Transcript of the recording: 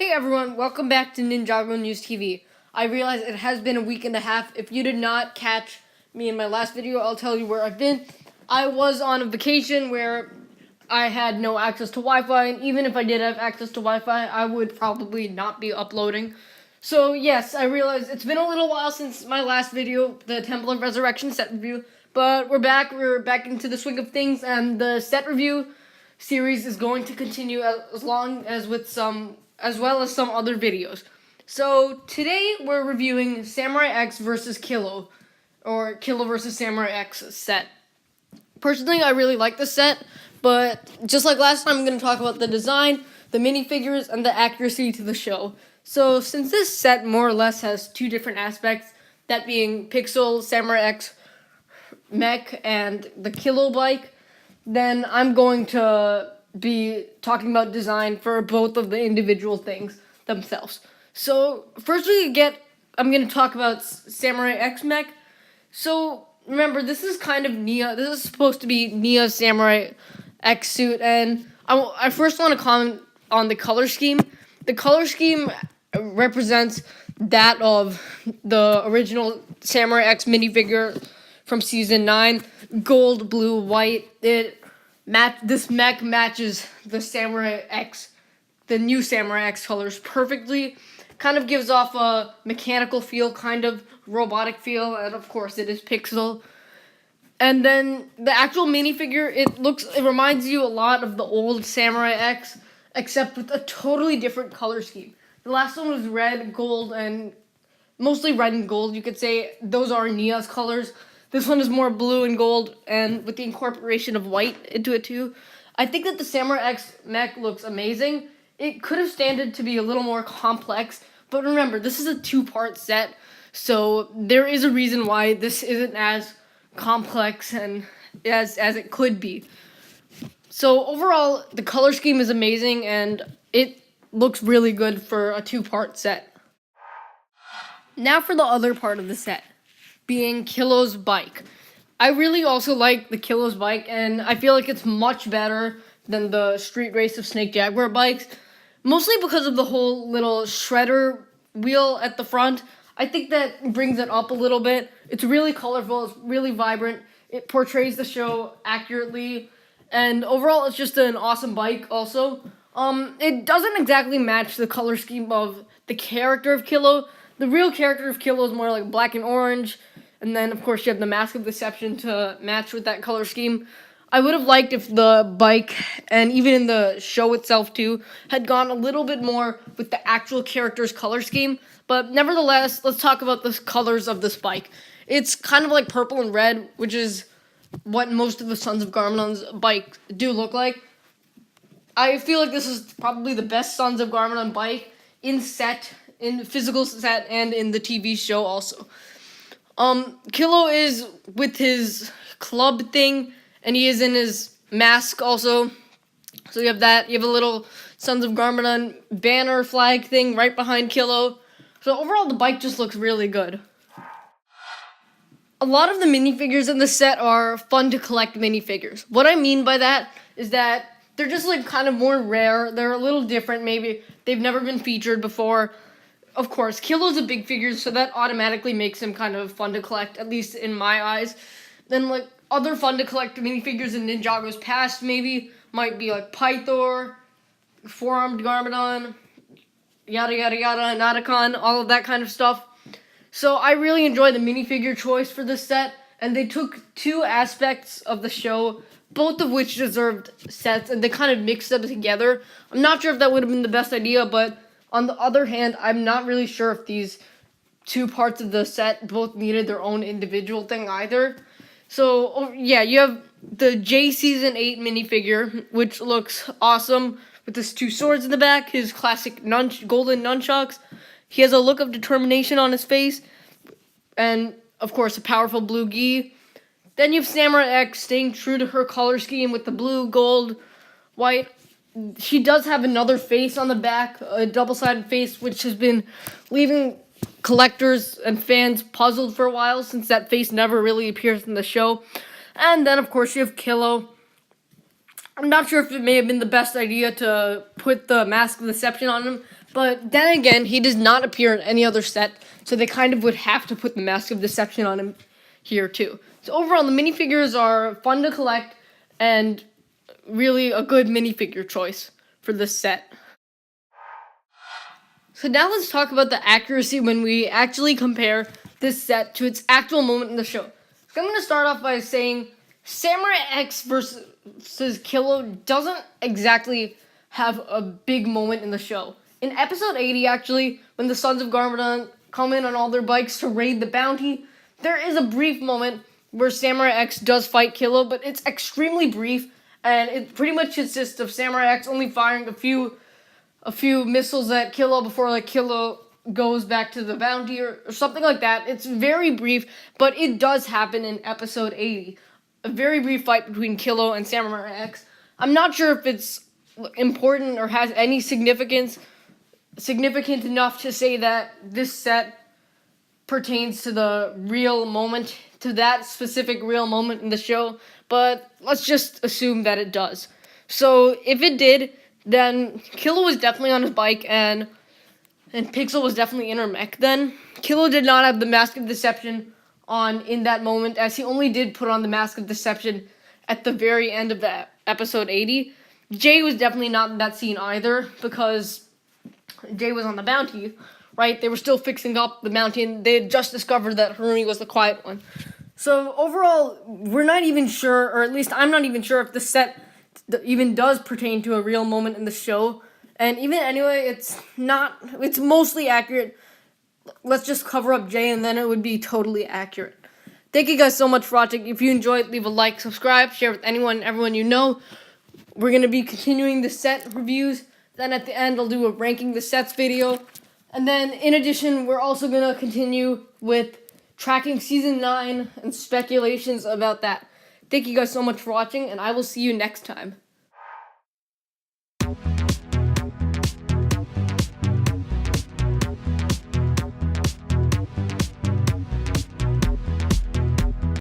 Hey everyone, welcome back to Ninjago News TV. I realize it has been a week and a half. If you did not catch me in my last video, I'll tell you where I've been. I was on a vacation where I had no access to Wi-Fi, and even if I did have access to Wi-Fi, I would probably not be uploading. So yes, I realize it's been a little while since my last video, the Temple of Resurrection set review, but we're back into the swing of things, and the set review series is going to continue as well as some other videos. So today we're reviewing Samurai X versus Killow, or Killow versus Samurai X set. Personally, I really like this set, but just like last time, I'm going to talk about the design, the minifigures, and the accuracy to the show. So since this set more or less has two different aspects, that being Pixel, Samurai X mech, and the Killow bike, then I'm going to be talking about design for both of the individual things themselves. So first I'm going to talk about Samurai X mech. So remember, this is kind of Nia. This is supposed to be Nia's Samurai X suit, and I first want to comment on the color scheme. The color scheme represents that of the original Samurai X minifigure from season 9, gold, blue, white. This mech matches the Samurai X, the new Samurai X colors perfectly. Kind of gives off a mechanical feel, kind of robotic feel, and of course it is Pixel. And then the actual minifigure, it reminds you a lot of the old Samurai X, except with a totally different color scheme. The last one was red, gold, and mostly red and gold. You could say those are Nia's colors. This one is more blue and gold, and with the incorporation of white into it too. I think that the Samurai X mech looks amazing. It could have standed to be a little more complex, but remember, this is a two-part set, so there is a reason why this isn't as complex and as it could be. So overall, the color scheme is amazing, and it looks really good for a two-part set. Now for the other part of the set, being Killow's bike. I really also like the Killow's bike, and I feel like it's much better than the Street Race of Snake Jaguar bikes, mostly because of the whole little shredder wheel at the front. I think that brings it up a little bit. It's really colorful, it's really vibrant, it portrays the show accurately, and overall it's just an awesome bike also. It doesn't exactly match the color scheme of the character of Killow. The real character of Killow is more like black and orange, and then, of course, you have the Mask of Deception to match with that color scheme. I would have liked if the bike, and even in the show itself too, had gone a little bit more with the actual character's color scheme. But nevertheless, let's talk about the colors of this bike. It's kind of like purple and red, which is what most of the Sons of Garmadon's bikes do look like. I feel like this is probably the best Sons of Garmadon bike in the physical set, and in the TV show also. Killow is with his club thing, and he is in his mask also. So you have that. You have a little Sons of Garmadon banner flag thing right behind Killow. So overall, the bike just looks really good. A lot of the minifigures in the set are fun to collect minifigures. What I mean by that is that they're just like kind of more rare. They're a little different, maybe. They've never been featured before. Of course, Killow's a big figure, so that automatically makes him kind of fun to collect, at least in my eyes. Then, like, other fun to collect minifigures in Ninjago's past, maybe, might be, like, Pythor, Four-Armed Garmadon, yada yada yada, Nauticon, all of that kind of stuff. So I really enjoy the minifigure choice for this set, and they took two aspects of the show, both of which deserved sets, and they kind of mixed them together. I'm not sure if that would have been the best idea, but on the other hand, I'm not really sure if these two parts of the set both needed their own individual thing either. So, yeah, you have the J Season 8 minifigure, which looks awesome, with his two swords in the back, his classic golden nunchucks. He has a look of determination on his face, and, of course, a powerful blue gi. Then you have Samurai X staying true to her color scheme with the blue, gold, white. She does have another face on the back, a double-sided face, which has been leaving collectors and fans puzzled for a while, since that face never really appears in the show. And then, of course, you have Killow. I'm not sure if it may have been the best idea to put the Mask of Deception on him, But then again, he does not appear in any other set, so they kind of would have to put the Mask of Deception on him here too. So overall, the minifigures are fun to collect and really a good minifigure choice for this set. So now let's talk about the accuracy when we actually compare this set to its actual moment in the show. So I'm going to start off by saying Samurai X versus Killow doesn't exactly have a big moment in the show. In episode 80, actually, when the Sons of Garmadon come in on all their bikes to raid the bounty, there is a brief moment where Samurai X does fight Killow, but it's extremely brief, and it pretty much consists of Samurai X only firing a few missiles at Killow before Killow goes back to the bounty or something like that. It's very brief, but it does happen in episode 80. A very brief fight between Killow and Samurai X. I'm not sure if it's important or has any significant enough to say that this set pertains to the real moment, to that specific real moment in the show, but let's just assume that it does. So if it did, then Killow was definitely on his bike and Pixel was definitely in her mech then. Killow did not have the Mask of Deception on in that moment, as he only did put on the Mask of Deception at the very end of the episode 80. Jay was definitely not in that scene either, because Jay was on the bounty, right? They were still fixing up the bounty, and they had just discovered that Harumi was the quiet one. So overall, we're not even sure, or at least I'm not even sure if the set even does pertain to a real moment in the show. And even anyway, it's mostly accurate. Let's just cover up Jay, and then it would be totally accurate. Thank you guys so much for watching. If you enjoyed, leave a like, subscribe, share with everyone you know. We're going to be continuing the set reviews. Then at the end, I'll do a ranking the sets video. And then, in addition, we're also going to continue with tracking Season 9 and speculations about that. Thank you guys so much for watching, and I will see you next time.